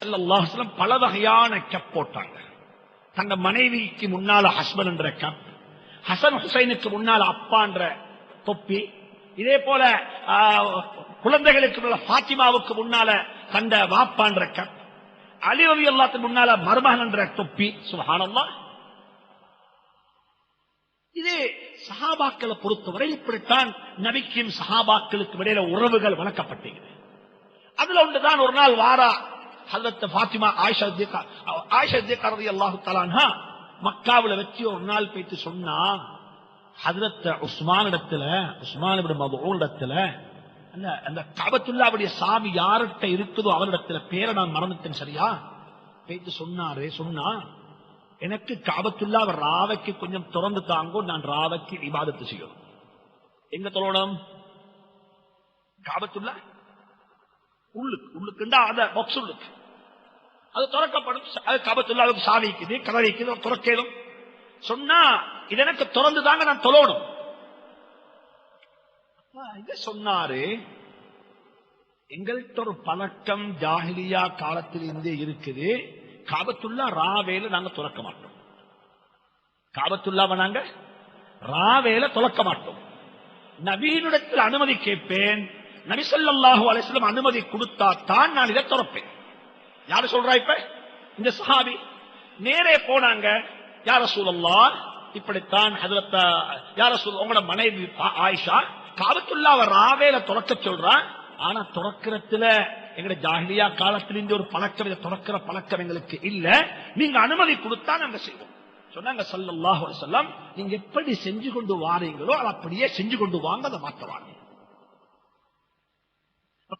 ஸல்லல்லாஹு அலைஹி வஸல்லம் பல வகையான கப் போட்டாங்க. தங்க மனைவிக்கு முன்னால ஹஸ்பண்ட் என்ற கப், ஹசன் ஹுசைனுக்கு முன்னால அப்பா என்ற தொப்பி, இதே போல குழந்தைகளுக்கு ஃபாத்திமாவுக்கு முன்னால தந்த வாப்பா என்ற கப், அலி ரலியல்லாஹு முன்னால மருமகன் என்ற தொப்பி. சுப்ஹானல்லாஹ். இது சஹாபாக்களை பொறுத்தவரை இப்படித்தான் நபிக்கும் சஹாபாக்களுக்கு இடையில உறவுகள் வளர்க்கப்பட்டது. அதுல ஒன்றுதான் ஒரு நாள் வாரா ஹஜ்ரத் ஃபாத்திமா ஆயிஷா சித்திகா ரலியல்லாஹு தஆலா அன்ஹா மக்காவுல வச்சு ஒரு நாள் போயிட்டு சொன்னா, ஹஜ்ரத் உஸ்மான் இப்னு மத்ஊன் இடத்துல அந்த கஅபத்துல்லாஹ்வுடைய சாவி யார்கிட்ட இருக்குதோ அவரிடத்துல பேரை நான் மறந்துட்டேன், சரியா? போயிட்டு சொன்னா எனக்கு கஅபத்துல்லாஹ் ராவைக்கு கொஞ்சம் திறந்து தாங்கோ, நான் ராவைக்கு இபாதத்து செய்யணும். எங்க தொழணும்? கஅபத்துல்லாஹ் உள்ளுக்குண்டா அத பாக்ஸ் உள்ளுக்கு அது திறக்கப்படும். அது கஅபத்துல்லாஹ்வுக்கு சாவி இருக்குது, கதவு இருக்குது, திறக்கணும். சொன்னா இது எனக்கு திறந்து தாங்க, நான் தொழணும். இத சொன்னாரு. எங்கள்கிட்ட ஒரு பழக்கம் ஜாஹிலியா காலத்தில் இருந்தே இருக்குது, கஅபத்துல்லாஹ் ராவேல நாங்க துறக்க மாட்டோம். கஅபத்துல்லாஹ்வை நாங்க ராவேல துறக்க மாட்டோம். நபியினிடத்தில் அனுமதி கேட்பேன். நபி ஸல்லல்லாஹு அலைஹி வஸல்லம் அனுமதி கொடுத்தா தான் நான் இதை துறப்பேன். யாரு சொல்றா? இப்ப இந்த சஹாபி நேரே போனாங்க. யா ரசூலல்லாஹ், இப்படித்தான் ஹஜ்ரத் யா ரசூல் உங்களோட மனைவி ஆயிஷா கஅபத்துல்லாஹ்வை ராவேல துறக்க சொல்றா. ஆனா துறக்கிறதுல எங்க ஜாஹிலியா காலத்திலிருந்து ஒரு பழக்கம், இதை துறக்கிற பழக்கம் எங்களுக்கு இல்ல, நீங்க அனுமதி கொடுத்தா நாங்க செய்வோம் சொன்னாங்க. ஸல்லல்லாஹு அலைஹி வஸல்லம் நீங்க எப்படி செஞ்சு கொண்டு வாரீங்களோ அதை அப்படியே செஞ்சு கொண்டு வாங்க, அதை மாத்தவாங்க.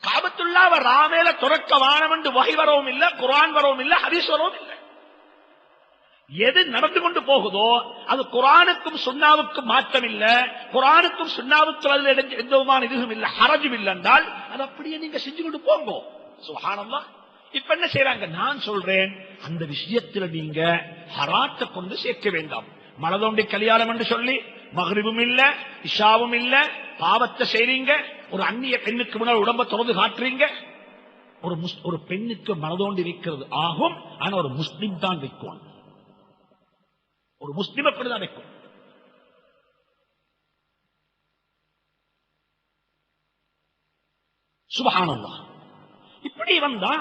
கஅபத்துல்லாஹ்வை ராவேல துறக்க வானம் என்று வஹி வரவும் இல்ல, குர்ஆன் வரவும் இல்ல, ஹதீஸ் வரவும் இல்ல. எது நடந்து கொண்டு போகுதோ அது குர்ஆனுக்கும் சுன்னாவுக்கும் மாற்றம் இல்ல, குர்ஆனுக்கும் சுன்னாவுக்கும் அதில் எந்த விதமான இதுவும் இல்ல, ஹரஜும் இல்ல என்றால் அது அப்படியே நீங்க செஞ்சு கொண்டு போங்க. சுப்ஹானல்லாஹ். இப்ப என்ன செய்யறாங்க? நான் சொல்றேன், அந்த விஷயத்துல நீங்க ஹராத்தை கொண்டு சேர்க்க வேண்டாம். மனதோண்டி கல்யாணம் என்று சொல்லி மக்ரிபும் இல்ல, இஷாவும் இல்ல, பாவத்தை செய்றீங்க. ஒரு அந்நிய பெண்ணுக்கு முன்னால் உடம்ப திறந்து காட்டுறீங்க. ஒரு பெண்ணுக்கு மனதோண்டி வைக்கிறது ஆகும், ஆனா ஒரு முஸ்லிம் தான் வைக்கும். ஒரு முஸ்லிம் அப்படிதான் வைக்கும். சுப்ஹானல்லாஹ். இப்படி வந்தா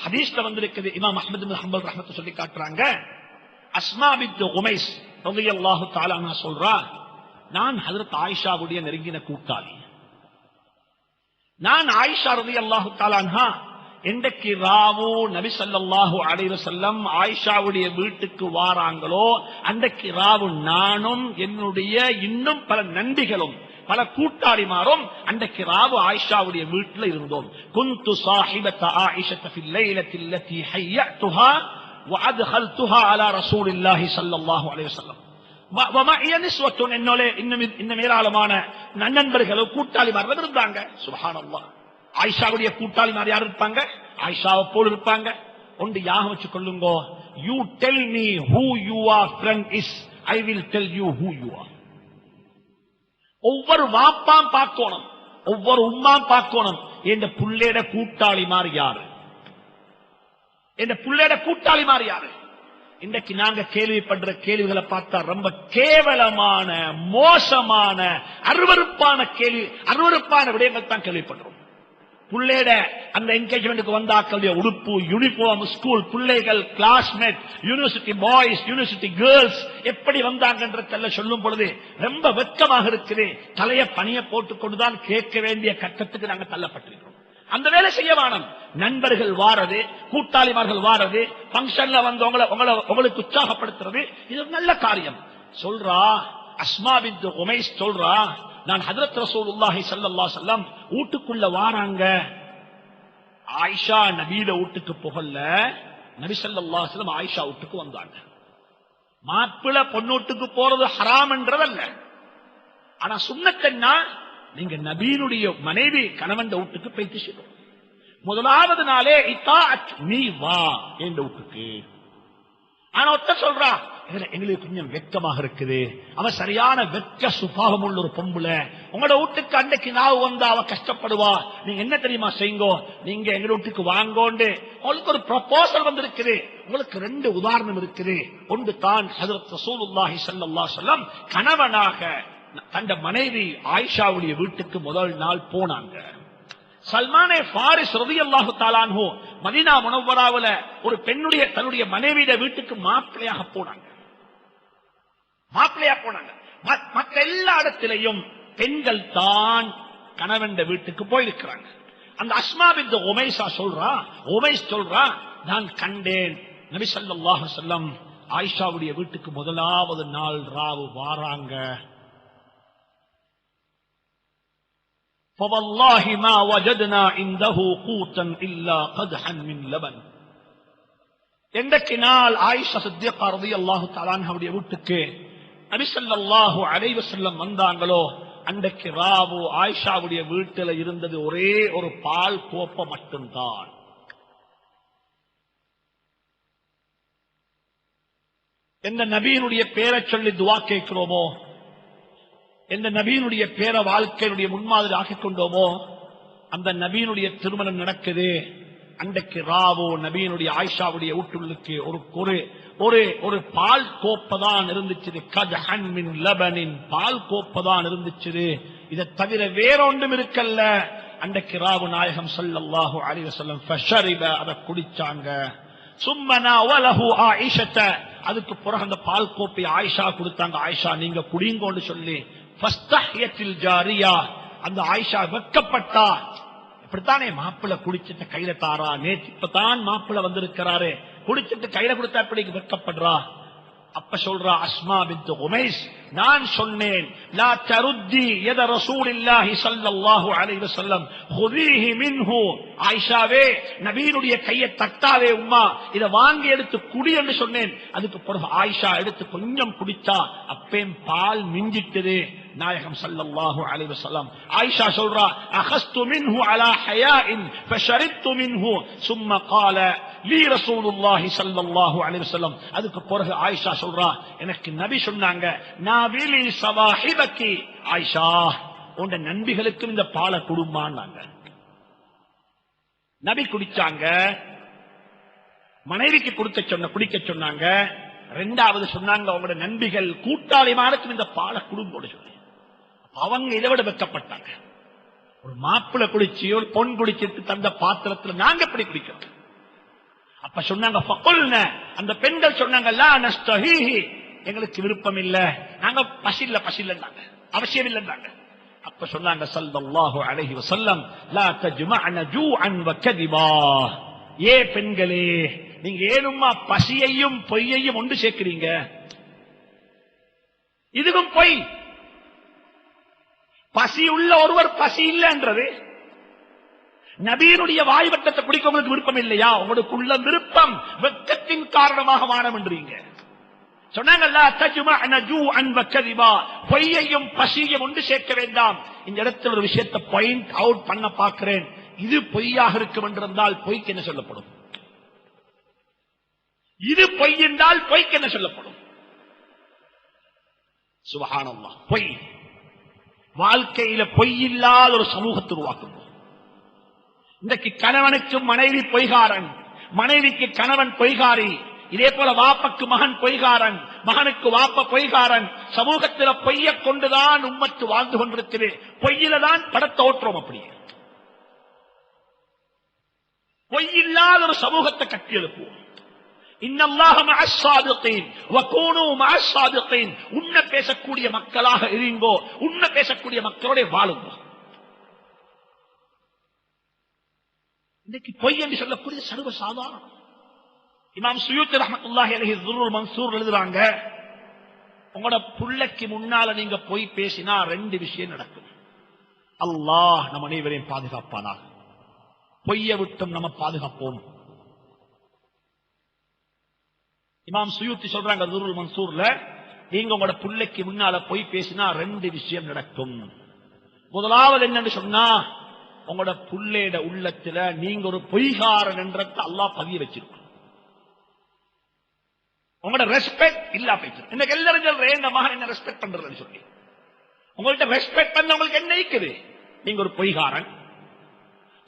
ஹதீஸ்ல வந்திருக்குது. இமாம் அஹ்மத் பின் ஹம்பல் ரஹ்மத்துல்லாஹி சொல்லி காட்டுறாங்க. அஸ்மா பின்த் உமைஸ் ரலியல்லாஹு தஆலா அன்ஹா சொல்றா, நான் ஹஜ்ரத் ஆயிஷாவுடைய நெருங்கின கூட்டாளி. நான் ஆயிஷா ரலியல்லாஹு தஆலா அன்ஹா எந்தக்கு ராவு நபி ஸல்லல்லாஹு அலைஹி வஸல்லம் ஆயிஷாவுடைய வீட்டுக்கு வாராங்களோ அன்றைக்கு ராவு நானும் என்னுடைய இன்னும் பல நண்பிகளும் பல கூட்டாளிமாரும் அன்றைக்கு ராவு ஆயிஷாவுடைய வீட்டில் இருந்தோம். குந்து சாஹிபத ஆயிஷத ஃபில் லைலத்தி அல்லதி ஹய்யதுஹா வ அத்கல்துஹா அலா ரசூலில்லாஹி ஸல்லல்லாஹு அலைஹி வஸல்லம் வமஇய நிஸ்வத்துன். இன்னும் ஏராளமான நண்பர்களும் கூட்டாளிமார்கள் இருந்தாங்க. சுப்ஹானல்லாஹ். ஆயிஷாவுடைய கூட்டாளிமார் யார் இருப்பாங்க? ஆயிஷாவை போல் இருப்பாங்க. ஒன்று யாக வச்சு கொள்ளுங்க, you tell me who your friend is, I will tell you who you are. ஒவ்வொரு வாப்பாம் பார்க்கணும், ஒவ்வொரு உம்மாம் பார்க்கணும், என் புள்ளையோட கூட்டாளிமார் யாரு, என் புள்ளையோட கூட்டாளிமார் யாரு. இன்றைக்கு நாங்க கேள்விப்படுற கேள்விகளை பார்த்தா ரொம்ப கேவலமான, மோசமான, அருவருப்பான விடயங்கள் தான் கேள்விப்படுறோம். புள்ளையோட அந்த என்கேஜ்மெண்ட்டுக்கு வந்தாக்களுடைய உடுப்பு, யூனிஃபார்ம், ஸ்கூல் பிள்ளைகள், classmate, university boys, university girls எப்படி வந்தாங்கன்றதெல்ல சொல்லும் பொழுது ரொம்ப வெட்கமாக இருக்குது. தலைய பணிய போட்டுக் கொண்டுதான் கேட்க வேண்டிய கட்டத்துக்கு நாங்கள் தள்ளப்பட்டிருக்கிறோம். அந்த வேலை செய்ய வேணும். நண்பர்கள் வாரது, கூட்டாளிமார்கள் வாரது, பங்கன்ல வந்து உங்களுக்கு உற்சாகப்படுத்துறது, இது ஒரு நல்ல காரியம். சொல்றா அஸ்மா பின்த் உமைஸ் சொல்றா, நான் ஹஜ்ரத் ரசூலுல்லாஹி ஸல்லல்லாஹு அலைஹி வஸல்லம் வீட்டுக்குள்ள வாராங்க. ஆயிஷா நபியோட வீட்டுக்கு போகல, நபி ஸல்லல்லாஹு அலைஹி வஸல்லம் ஆயிஷா வீட்டுக்கு வந்தாங்க. மாப்பிள்ளை பொண்ணூட்டுக்கு போறது ஹராம் என்றதல்ல, ஆனா சுன்னத்தன்னா நீங்க நபியினுடைய மனைவி கணவன் வீட்டுக்கு போயிட்டு செய்யணும். முதலாவது நாளே இத்தாஅத், நீ வா என் வீட்டுக்கு. ஆனா ஒத்த சொல்றா எங்களுக்கு கொஞ்சம் வெட்கமாக இருக்குது, அவ சரியான வெட்க சுபாவம் உள்ள ஒரு பொம்புல, உங்களோட வீட்டுக்கு அன்னைக்கு நாவு வந்தா அவ கஷ்டப்படுவா, நீங்க என்ன தெரியுமா செய்யுங்கோ, நீங்க எங்க வீட்டுக்கு வாங்கோண்டு உங்களுக்கு ஒரு ப்ரொபோசல் வந்திருக்குது. உங்களுக்கு 2 உதாரணம் இருக்குது. ஒன்று தான் ஹஜ்ரத் ரசூலுல்லாஹி ஸல்லல்லாஹு அலைஹி வஸல்லம் கணவனாக தந்த மனைவி ஆயிஷாவுடைய வீட்டுக்கு முதல் நாள் போனாங்க. சல்மானே ஃபாரிஸ் ரலியல்லாஹு தஆலா அன்ஹு மதீனா முனவ்வராவுல ஒரு பெண்ணுடைய தன்னுடைய மனைவியுடைய வீட்டுக்கு மாப்பிள்ளையாக போனாங்க. மற்ற எல்லா இடத்திலையும் பெண்கள் தான் கணவன் வீட்டுக்கு போயிருக்கிறாங்க. அந்த அஸ்மா பின்த் உமைஸ் சொல்றா, நான் கண்டேன் நபி ஸல்லல்லாஹு அலைஹி வஸல்லம் ஆயிஷாவுடைய வீட்டுக்கு முதலாவது நாள் ராவு வாராங்க. فوالله ما وجدنا عنده قوتا الا قدحا من لبن. எந்தக்கினால் ஆயிஷா சித்திகா ரலியல்லாஹு தஆலா அன்ஹாவுடைய வீட்டுக்கு நபி ஸல்லல்லாஹு அலைஹி வஸல்லம் வந்தாங்களோ அன்றைக்கு ராவு ஆயிஷாவுடைய வீட்டில் இருந்தது ஒரே ஒரு பால் கோப்பை மட்டும்தான். எந்த நபியினுடைய பேரை சொல்லி துஆ கேட்கிறோமோ, எந்த நபியினுடைய பேர வாழ்க்கையினுடைய முன்மாதிரி ஆக்கிக் கொண்டோமோ, அந்த நபியினுடைய திருமணம் நடக்குது. அன்றைக்கு ராவோ நபியினுடைய ஆயிஷாவுடைய வீட்டுக்கு ஒரு பால் கோப்பதான் இருந்துச்சு. கத்ஹன் மின் லபனின், பால் கோப்பதான் இருந்துச்சு. இதை தவிர வேறொன்றும் இருக்கல்ல. அன்றைக்கு ராவு நாயகம் ஸல்லல்லாஹு அலைஹி வஸல்லம் ஃபஷரிப, அதை குடிச்சாங்க. சும்மனா வலஹு ஆயிஷத, அதுக்கு பிறகு அந்த பால் கோப்பை ஆயிஷா கொடுத்தாங்க. ஆயிஷா நீங்க குடிங்கோன்னு சொல்லி ஃபஸ்தஹியத்தில் ஜாரியா, அந்த ஆயிஷா வெட்கப்பட்டா. இப்படித்தானே மாப்பிள்ள குடிச்சிட்டு கையில தாரா, நேற்று இப்பதான் மாப்பிள்ள வந்திருக்கிறாரு, குடிச்சிட்டு கையில கொடுத்தா எப்படி வெட்கப்படுறா? அப்ப சொல்றா அஸ்மா பின்த் உமைஸ், நான் சொன்னேன் லா தருத்தி யத ரசூலில்லாஹி ஸல்லல்லாஹு அலைஹி வஸல்லம் ஹுதீஹி மின்ஹு, ஆயிஷாவே நபியினுடைய கையை தட்டாதே உம்மா, இத வாங்கி எடுத்து குடி என்று சொன்னேன். அதுக்கு பிறகு ஆயிஷா எடுத்து கொஞ்சம் குடிச்சா, அப்பேம் பால் மிஞ்சிட்டது. நாயகம் ஸல்லல்லாஹு அலைஹி வஸல்லம் ஆயிஷா சொல்றா அகஸ்து மின்ஹு அலா ஹயாஇன் ஃபஷரித்து மின்ஹு ثم قال லீ ரசூலுல்லாஹி ஸல்லல்லாஹு அலைஹி வஸல்லம். அதுக்கு பிறகு ஆயிஷா சொல்றா, எனக்கு நபி சொன்னாங்க நாவிலி சவாஹிபகி, ஆயிஷா உங்க நண்பிகளுக்கும் இந்த பாலை குடும்பான்னாங்க. நபி குடிச்சாங்க, மனைவிக்கு குடிக்க சொன்னாங்க. 2வது சொன்னாங்க அவங்களோட நண்பிகள் கூட்டாளிமாருக்கும் இந்த பாலை குடும்போடு சொல்லி. அவங்க இதை விட வெட்கப்பட்டாங்க. ஒரு மாப்பிள்ளை குடிச்சு ஒரு பொன் குடிச்சிட்டு தந்த பாத்திரத்தில் நாங்க எப்படி குடிக்கிறோம்? அப்ப சொன்னாங்க ஃபகுல்ன, அந்த பெண்கள் சொன்னாங்க லா நஸ்தஹீஹி, எங்களுக்கு விருப்பம் இல்ல, நாங்க பசில்லன்னாங்க, அவசியம் இல்லன்னாங்க. அப்ப சொன்னாங்க ஸல்லல்லாஹு அலைஹி வஸல்லம் லா தஜ்மஅன ஜூஅன் வ கதிபா, ஏ பெண்களே நீங்க ஏனுமா பசியையும் பொய்யையும் ஒன்று சேர்க்கிறீங்க? இதுவும் பொய். பசி உள்ள ஒருவர் பசி இல்லைன்றது, நபியினுடைய வாய்வட்டத்தை குடிக்க உங்களுக்கு விருப்பம் இல்லையா? உங்களுக்குள்ள விருப்பம் வெட்கத்தின் காரணமாக வானம்ன்றீங்க. சொன்னாங்க பொய்யையும் பசியையும் ஒன்று சேர்க்க வேண்டாம். இந்த இடத்துல ஒரு விஷயத்தை பாயிண்ட் அவுட் பண்ண பார்க்கிறேன். இது பொய்யாக இருக்கும் என்றிருந்தால் பொய்க்கு என்ன சொல்லப்படும்? இது பொய் என்றால் பொய்க்கு என்ன சொல்லப்படும்? சுப்ஹானல்லாஹ். பொய் வாழ்க்கையில பொய் இல்லாத ஒரு சமூகத்தை உருவாக்கும். இன்றைக்கு கணவனுக்கு மனைவி பொய்காரன், மனைவிக்கு கணவன் பொய்காரி, இதே போல வாப்பக்கு மகன் பொய்காரன், மகனுக்கு வாப்ப பொய்காரன். சமூகத்தில் பொய்ய கொண்டுதான் உம்மத்து வாழ்ந்து கொண்டிருக்கிறது. பொய்யில தான் படத்தை ஓட்டுறோம். அப்படியே பொய்யில்லாத ஒரு சமூகத்தை கட்டி எழுப்புவோம். இன்னல்லாஹ மஅஸ் ஸாதிகீன் வகூனு மஅஸ் ஸாதிகீன், உண்மை பேசக்கூடிய மக்களாக இருங்கோ, உண்மை பேசக்கூடிய மக்களோட வாழுங்க. இன்னைக்கு பொய் என்று சொல்லக்கூடிய சர்வ சாதாரணம். இமாம் சுயூத்தி ரஹ்மத்துல்லாஹி அலைஹி துர்ருல் மன்சூர் எழுதுறாங்க, உங்களோட புள்ளைக்கு முன்னால நீங்க பொய் பேசினா 2 விஷயம் நடக்கும். அல்லாஹ் நம் அனைவரையும் பாதுகாப்பானாக. பொய்யை விட்டும் நம்ம பாதுகாப்போம். இமாம் சுயூத்தி சொல்றாங்க துர்ருல் மன்சூர்ல, நீங்க உங்களோட புள்ளைக்கு முன்னால பொய் பேசினா 2 விஷயம் நடக்கும். முதலாவது என்னன்னு சொன்னா, உங்களோட புள்ளையோட உள்ளத்துல நீங்க ஒரு பொய்காரன் என்றதை அல்லாஹ் பதிய வச்சிருக்கும். உங்களோட ரெஸ்பெக்ட் இல்ல போயிட்டு. இன்னைக்கு எல்லாரும் சொல்றேன் இந்த மகன் என்ன ரெஸ்பெக்ட் பண்றதுன்னு சொல்லி. உங்கள்கிட்ட ரெஸ்பெக்ட் பண்ண உங்களுக்கு என்ன இருக்குது? நீங்க ஒரு பொய்காரன்,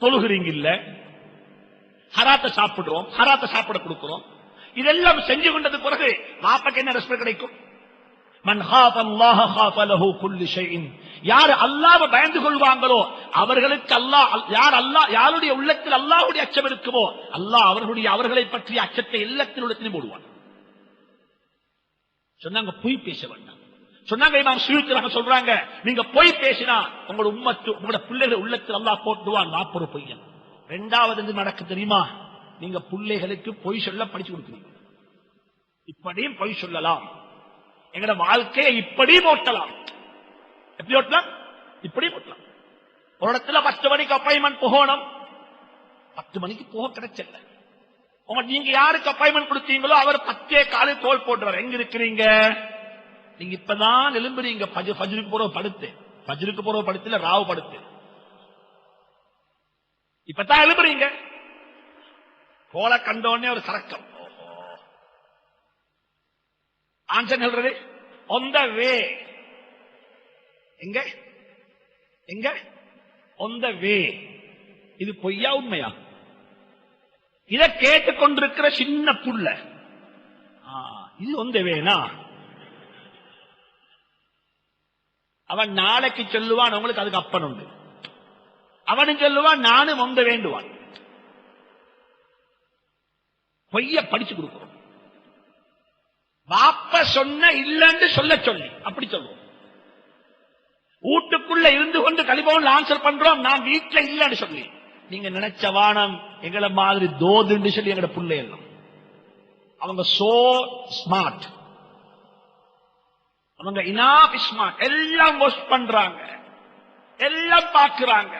தொழுகிறீங்க இல்ல, ஹராத்த சாப்பிடுறோம், ஹராத்த சாப்பிட கொடுக்கிறோம், இதெல்லாம் செஞ்சு கொண்டது பிறகு மாப்பாக்கு என்ன ரெஸ்பெக்ட் கிடைக்கும்? மன் ஹாஃப அல்லாஹ ஹாஃப லஹு குல்லு ஷைஇன். யார் அல்லாஹ்வை பயந்து கொள்வாங்களோ அவர்களுக்கு அல்லாஹ், யாருடைய உள்ளத்தில் அல்லாஹ்வுடைய அச்சம் இருக்குமோ அல்லாஹ் அவர்களை பற்றிய அச்சத்தை எல்லாத்தின் உள்ளத்திலும் போடுவான். சொன்னாங்க பொய் பேச வேண்டாம். சொன்னாங்க இமாம் சுயூத்தி சொல்றாங்க, நீங்க பொய் பேசினா உங்களோட உம்மத்து, உங்களோட பிள்ளைகள் உள்ளத்தில் அல்லாஹ் போட்டுவான். நாற்பது பொய்யன். இரண்டாவது என்ன நடக்கு தெரியுமா? நீங்க பிள்ளைகளுக்கு பொய் சொல்ல படிச்சு கொடுக்குறீங்க. இப்படியும் பொய் சொல்லலாம், எங்கட வாழ்க்கையை இப்படி ஓட்டலாம். எப்படி ஓட்டலாம்? இப்படி ஓட்டலாம். ஒரு இடத்துல 10 மணிக்கு அப்பாயின்மெண்ட் போகணும், 10 மணிக்கு போக கிடைச்சல. நீங்க யாருக்கு அப்பாயின்மெண்ட் கொடுத்தீங்களோ அவர் 10:15 தோல் போட்டுவார். எங்க இருக்கிறீங்க? நீங்க இப்பதான் எழும்புறீங்க. ஃபஜ்ருக்கு போற படுத்து, ஃபஜ்ருக்கு போற படுத்துல ராவு படுத்து, இப்பதான் எழும்புறீங்க. கோல கண்டோடனே ஒரு சரக்கம். ஆன்சர் சொல்றது on the way. எங்க எங்க on the way. இது பொய்யா உண்மையா? இத கேட்டுக்கொண்டிருக்கிற சின்ன புள்ள இது on the way னா அவன் நாளைக்கு சொல்லுவான் உங்களுக்கு அதுக்கு அப்பன் உண்டு. அவனும் சொல்லுவான் நானும் on the way வேண்டுவான். பொய்ய படிச்சு கொடுக்கிறோம். பாப்ப சொன்ன இல்லன்னு சொல்ல சொல்லி அப்படி சொல்லுவோம். வீட்டுக்குள்ள இருந்து கொண்டு கலிபோன் ஆன்சர் பண்றோம், நான் வீட்டுல இல்லன்னு சொல்லி. நீங்க நினைச்ச வானம் எங்களை மாதிரி தோதுன்னு சொல்லி எங்கட பிள்ளை எல்லாம் அவங்க சோ ஸ்மார்ட், அவங்க இனாஃப் ஸ்மார்ட். எல்லாம் வாஷ் பண்றாங்க, எல்லாம் பாக்குறாங்க,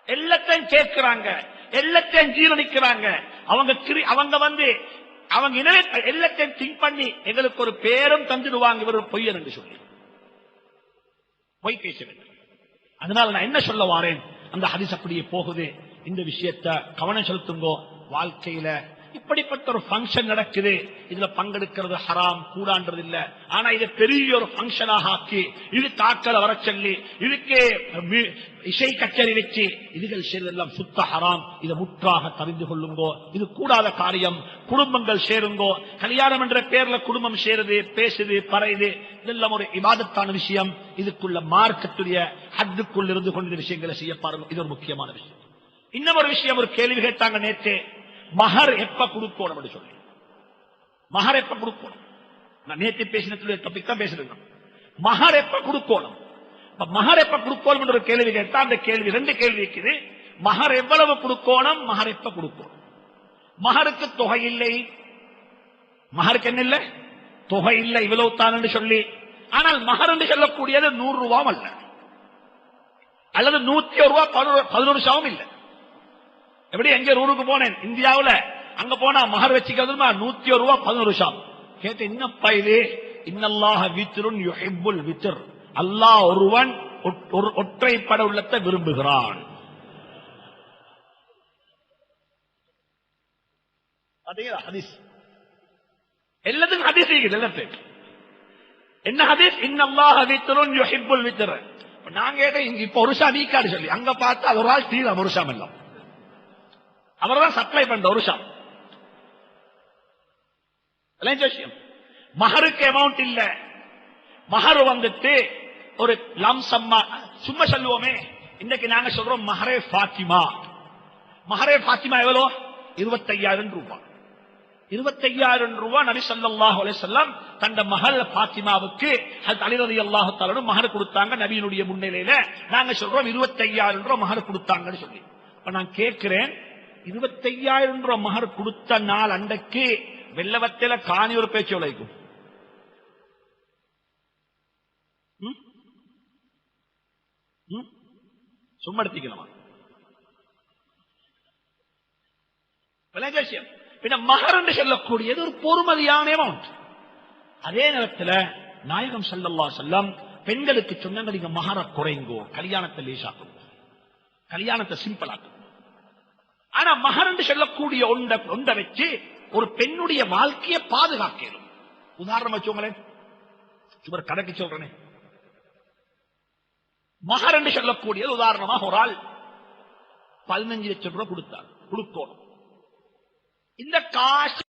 எல்லாத்தையும் கேட்கிறாங்க, எல்லாத்தையும் ஜீரணிக்கிறாங்க. அவங்க வந்து அவங்க எல்லாத்தையும் திங்க் பண்ணி எங்களுக்கு ஒரு பேரும் தந்துடுவாங்க இவர் பொய்யன் என்று சொல்லி. பொய் பேச வேண்டும். அதனால நான் என்ன சொல்ல வாரேன், அந்த ஹதீஸ் அப்படியே போகுது. இந்த விஷயத்தை கவனம் செலுத்துங்கோ. வாழ்க்கையில இப்படிப்பட்ட ஒரு பங்கன் நடக்குது, இதுல பங்கெடுக்கிறது ஹராம் கூடான்றது இல்ல. ஆனா இதை பெரிய ஒரு பங்கனாக ஆக்கி இது தாக்கல வர சொல்லி இதுக்கு இசை கச்சேரி வச்சு இதுகள் செய்வதெல்லாம் சுத்த ஹராம். இதை முற்றாக தெரிந்து கொள்ளுங்கோ. இது கூடாத காரியம். குடும்பங்கள் சேருங்கோ. கல்யாணம் என்ற பேர்ல குடும்பம் சேருது, பேசுது, பறையுது, இதெல்லாம் ஒரு இபாதத்தான விஷயம். இதுக்குள்ள மார்க்கத்துடைய ஹத்துக்குள் இருந்து கொண்ட விஷயங்களை செய்ய பாருங்க. இது ஒரு முக்கியமான விஷயம். இன்னும் ஒரு விஷயம், ஒரு கேள்வி கேட்டாங்க நேற்று, மகர் எப்ப கொடுக்கணும் சொல்லி. மகர் எப்ப கொடுக்கணும்? நான் நேற்று பேசின டாபிக் தான் பேசுறேன். மகர் எப்ப கொடுக்கணும்? மகர் எப்ப கொடுக்கணும் ஒரு கேள்வி கேட்டா, அந்த கேள்வி 2 கேள்வி இருக்குது. மகர் எவ்வளவு கொடுக்கணும், மகர் எப்ப கொடுக்கணும்? மகருக்கு தொகை இல்லை, மகருக்கு என்ன இல்லை, தொகை இல்லை, இவ்வளவு தான் சொல்லி. ஆனால் மகர் என்று சொல்லக்கூடியது 100 ரூபாயும் அல்ல, அல்லது 101 ரூபாய் 11 சவம் இல்லை. எப்படி எங்க ஊருக்கு போனேன் இந்தியாவுல, அங்க போனா மகர் வச்சுக்கிறது 101 ரூபாய் 11 சாம். கேட்ட என்னப்பா இது? இன்னல்லாஹ வித்ருன் யுஹிப்புல் வித்ர். அல்லாஹ் ஒருவன் ஒற்றைப்பட உள்ளத்தை விரும்புகிறான். அதே ஹதீஸ், எல்லாத்துக்கும் ஹதீஸ் இருக்குது. என்ன ஹதீஸ்? இன்னல்லாஹ வித்ருன் யுஹிப்புல் வித்ர். நான் கேட்டேன் இப்ப ஒரு ஷா வீக்காடு சொல்லி, அங்க பார்த்தா அது ஒரு ஆள் தீவிரம் ஒரு ஷாம் எல்லாம் அவர்தான் சப்ளை பண்ற ஒரு ஷாம். விஷயம் மகருக்கு அமௌண்ட் இல்ல. மகர் வந்துட்டு ஒரு லம்சம்மா சும்மா சொல்லுவோமே. இன்னைக்கு நாங்க சொல்றோம் மஹரே ஃபாத்திமா. மஹரே ஃபாத்திமா எவ்வளோ? 25,000 ரூபாய். 25,000 ரூபாய் நபி ஸல்லல்லாஹு அலைஹி வஸல்லம் தந்த மகள் ஃபாத்திமாவுக்கு ஹஜ்ரத் அலி ரலியல்லாஹு தஆலா மஹர் கொடுத்தாங்க. நபியினுடைய முன்னிலையில நாங்க சொல்றோம் 25,000 ரூபாய் மஹர் கொடுத்தாங்கன்னு சொல்லி. இப்ப நான் கேட்கிறேன், 25,000 ரூபாய் மகர் கொடுத்த நாள் அன்றைக்கு வெள்ளவத்தில காணி ஒரு பேச்சு உழைக்கும். சும்மா எடுத்துக்கலாமா? மகர் என்று சொல்லக்கூடியது ஒரு பொறுமதியான அமௌண்ட். அதே நேரத்தில் நாயகம் ஸல்லல்லாஹு அலைஹி வஸல்லம் பெண்களுக்கு சொன்னாங்க, நீங்க மகர குறைங்கோ, கல்யாணத்தை லேசாக்கும், கல்யாணத்தை சிம்பிளாக்கும். ஆனா மகர் என்று சொல்லக்கூடிய ஒன்றை வச்சு ஒரு பெண்ணுடைய வாழ்க்கையை பாதுகாக்கணும். உதாரணம் வச்சோங்களேன், சுவர் கணக்கு சொல்றேனே, மகர் என்று சொல்லக்கூடியது உதாரணமாக ஒரு ஆள் 15 லட்சம் ரூபாய் கொடுத்தார், கொடுக்கணும். இந்த காசு